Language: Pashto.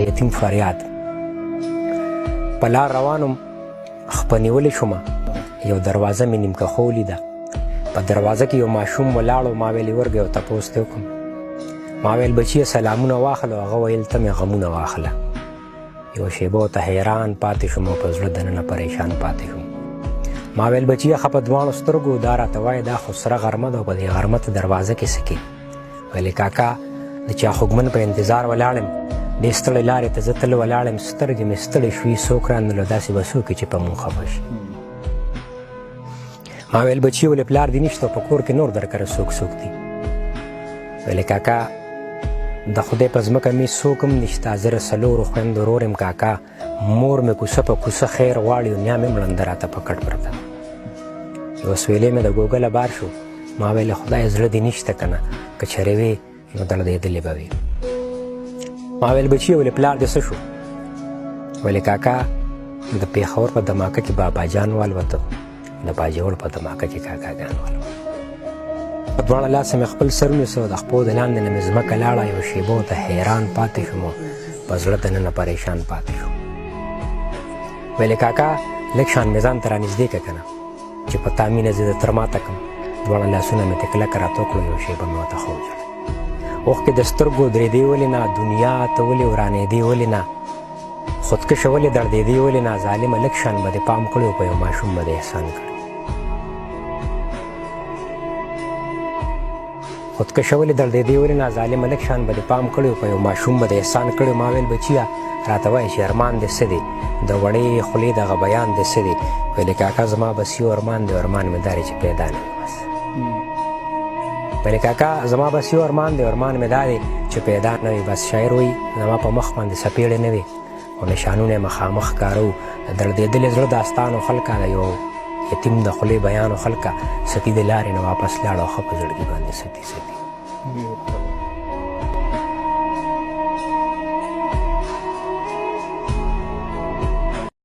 یتیم فریاد. په لار روانم خپه نیولې شومه، یو دروازه مې نیمکښو ولیده. په دروازه کې یو ماشوم ولاړ و. ما ویلې ورږه یو تپوس دې وکړم. ما ویل بچیه سلامونه واخله. هغه ویل ته مې غمونه واخله. یوه شیبه ورته حیران پاتې شوم او په زړه دننه پریشان پاتې شوم. ما ویل بچیه ښه په دواړو سترګو دا راته وایه دا خو سره غرمه ده او په دې غرمه ته دروازه کې څه کوي؟ ویلې کاکا د چا خوږمن په انتظار ولاړم، دې ستړې لارې ته زه تل ولاړم، سترګې مې ستړې شوي، څوک رانلو داسې به څوک چې په مونږ خفه شي. ما ویل بچي ولې پلار دې نشته په کور کې نور درکره څوک دي؟ ویلې کاکا د خدای په ځمکه مې څوک هم نشته، زه د څلورو خویندو ورور یم کاکا، مور مې کوڅه په کوڅه خیر غواړي او نیا مې مړنده راته په کټ پرته. یوه سویلې مې د ګوګله بار شو. ما ویل خدای زړه دې نشته که نه، که چېرې وې نو دړدېدلې به وي. ما ویل بچیه ولې پلار دې څه شو؟ ویلې کاکا د پېښور په دماکه کې بابا جان والوته، د باجوړ په دماکه کې کاکاګان والوته. په دواړه لاسه مې خپل سر ونیسه، د خپو د لاندې نه مې ځمکه لاړه. یو شېبه ورته حیران پاتې شوم، په زړه دننه پریشان پاتې شوم. ویلې کاکا لږ شان مې ځان ته رانږدې که که نه، چې په تا مینه زه د تر ماته کړم. دواړه لاسونه مې ته کلکه راته کړل. یو شېبه مې ورته ښه وژړل. اوښکې د سترګو درېدې ولې نه، دنیا ته ولې ورانېدې ولې نه، خودکشه ولې دردېدې ولې نه، ظالمه لږ شان به دې پام کړی و په یو ماشوم به دې احسان کړی. خودکشه ولې دردېدې ولې نه، ظالمه لږ شان به دې پام کړی و په یو ماشوم به دې احسان کړی. ما ویل بچیه راته وایه چې ارمان دې څه دی، د وړې خولې دغه بیان دې څه دی؟ ویلې کاکا زما بس یو ارمان دی، ارمان مې دا دی چې پیدا نه وي بس. ویلې کاکا زما بس یو ارمان دی، ارمان مې دا دی چې پیدا نه وي بس. شاعر وایي زما په مخ باندې څپېړې نه وي او نشانونه یې مخامخ ښکاره و. د دردېدلې زړه داستان و خلکه، د یو یتیم د خولې بیان و خلکه، ستی د لارې نه واپس لاړ او ښه په زړګي باندې ستی